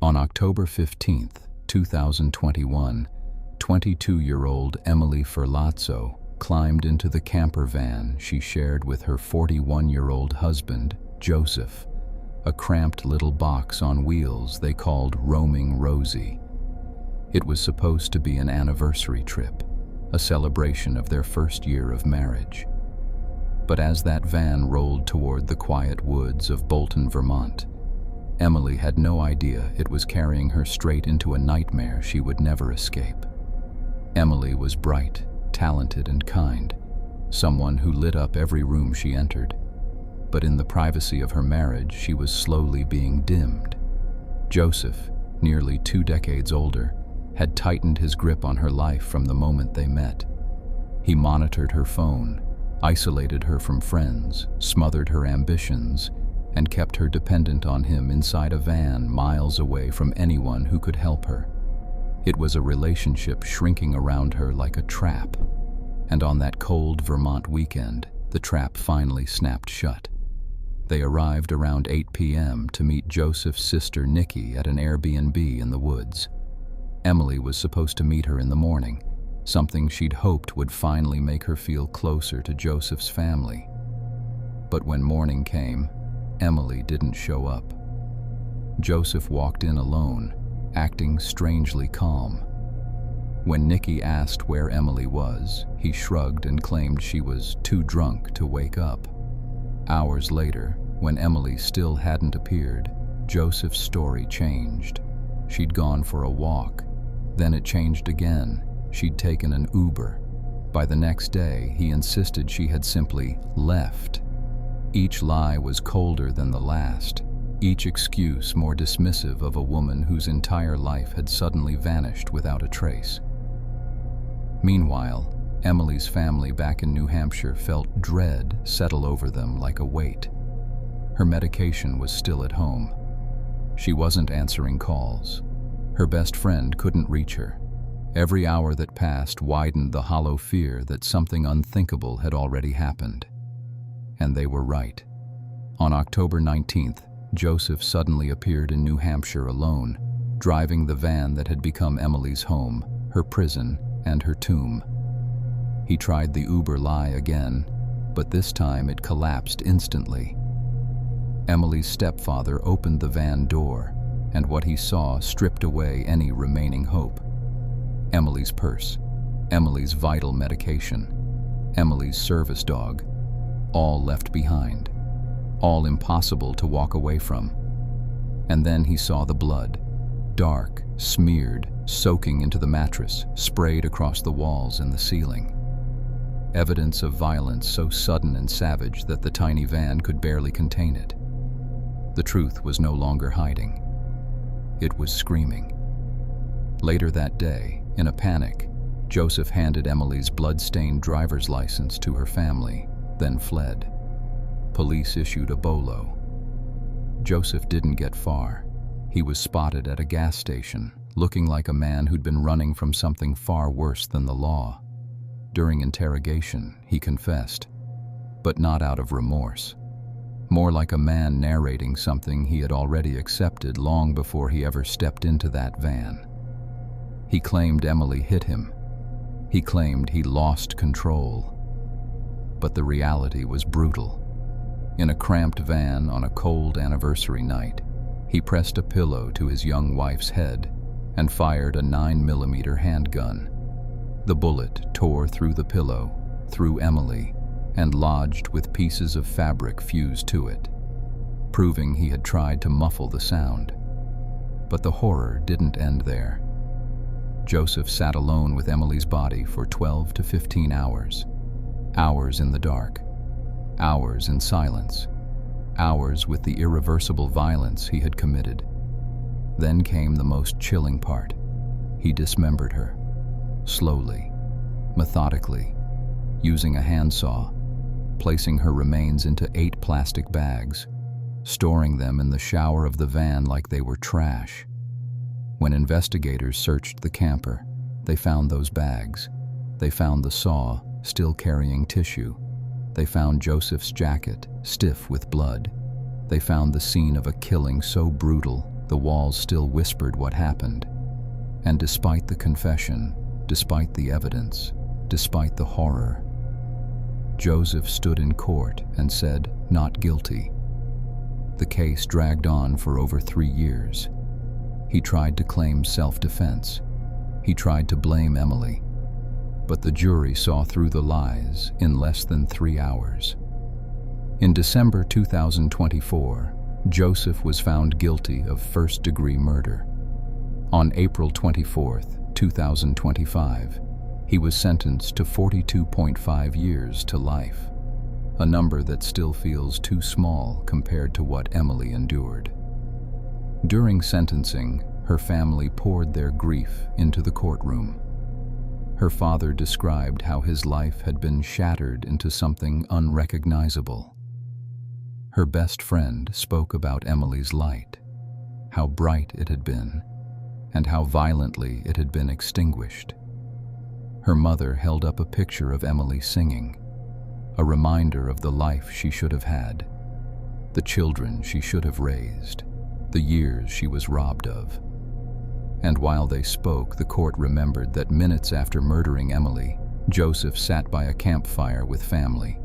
On October 15, 2021, 22-year-old Emily Ferlazzo climbed into the camper van she shared with her 41-year-old husband, Joseph, a cramped little box on wheels they called Roaming Rosie. It was supposed to be an anniversary trip, a celebration of their first year of marriage. But as that van rolled toward the quiet woods of Bolton, Vermont, Emily had no idea it was carrying her straight into a nightmare she would never escape. Emily was bright, talented, and kind, someone who lit up every room she entered. But in the privacy of her marriage, she was slowly being dimmed. Joseph, nearly 2 decades older, had tightened his grip on her life from the moment they met. He monitored her phone, isolated her from friends, smothered her ambitions, and kept her dependent on him inside a van miles away from anyone who could help her. It was a relationship shrinking around her like a trap. And on that cold Vermont weekend, the trap finally snapped shut. They arrived around 8 p.m. to meet Joseph's sister Nikki at an Airbnb in the woods. Emily was supposed to meet her in the morning, something she'd hoped would finally make her feel closer to Joseph's family. But when morning came, Emily didn't show up. Joseph walked in alone, acting strangely calm. When Nikki asked where Emily was, he shrugged and claimed she was too drunk to wake up. Hours later, when Emily still hadn't appeared, Joseph's story changed. She'd gone for a walk. Then it changed again. She'd taken an Uber. By the next day, he insisted she had simply left. Each lie was colder than the last, each excuse more dismissive of a woman whose entire life had suddenly vanished without a trace. Meanwhile, Emily's family back in New Hampshire felt dread settle over them like a weight. Her medication was still at home. She wasn't answering calls. Her best friend couldn't reach her. Every hour that passed widened the hollow fear that something unthinkable had already happened. And they were right. On October 19th, Joseph suddenly appeared in New Hampshire alone, driving the van that had become Emily's home, her prison, and her tomb. He tried the Uber lie again, but this time it collapsed instantly. Emily's stepfather opened the van door, and what he saw stripped away any remaining hope. Emily's purse, Emily's vital medication, Emily's service dog, all left behind, all impossible to walk away from. And then he saw the blood, dark, smeared, soaking into the mattress, sprayed across the walls and the ceiling. Evidence of violence so sudden and savage that the tiny van could barely contain it. The truth was no longer hiding. It was screaming. Later that day, in a panic, Joseph handed Emily's blood-stained driver's license to her family, then fled. Police issued a bolo. Joseph didn't get far. He was spotted at a gas station, looking like a man who'd been running from something far worse than the law. During interrogation, he confessed, but not out of remorse. More like a man narrating something he had already accepted long before he ever stepped into that van. He claimed Emily hit him. He claimed he lost control. But the reality was brutal. In a cramped van on a cold anniversary night, he pressed a pillow to his young wife's head and fired a 9mm handgun. The bullet tore through the pillow, through Emily, and lodged with pieces of fabric fused to it, proving he had tried to muffle the sound. But the horror didn't end there. Joseph sat alone with Emily's body for 12 to 15 hours. Hours in the dark. Hours in silence. Hours with the irreversible violence he had committed. Then came the most chilling part. He dismembered her. Slowly, methodically, using a handsaw, placing her remains into 8 plastic bags, storing them in the shower of the van like they were trash. When investigators searched the camper, they found those bags. They found the saw, still carrying tissue. They found Joseph's jacket, stiff with blood. They found the scene of a killing so brutal, The walls still whispered what happened. And despite the confession, despite the evidence, despite the horror, Joseph stood in court and said, "Not guilty." The case dragged on for over 3 years. He tried to claim self-defense. He tried to blame Emily. But the jury saw through the lies in less than 3 hours. In December 2024, Joseph was found guilty of first-degree murder. On April 24, 2025, he was sentenced to 42.5 years to life, a number that still feels too small compared to what Emily endured. During sentencing, her family poured their grief into the courtroom. Her father described how his life had been shattered into something unrecognizable. Her best friend spoke about Emily's light, how bright it had been, and how violently it had been extinguished. Her mother held up a picture of Emily singing, a reminder of the life she should have had, the children she should have raised, the years she was robbed of. And while they spoke, the court remembered that minutes after murdering Emily, Joseph sat by a campfire with family,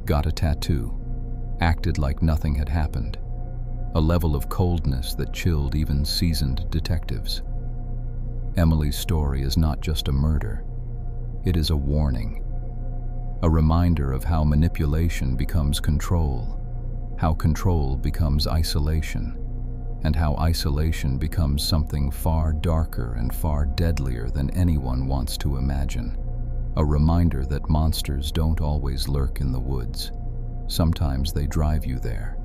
got a tattoo, acted like nothing had happened, a level of coldness that chilled even seasoned detectives. Emily's story is not just a murder. It is a warning, a reminder of how manipulation becomes control, how control becomes isolation, and how isolation becomes something far darker and far deadlier than anyone wants to imagine. A reminder that monsters don't always lurk in the woods. Sometimes they drive you there.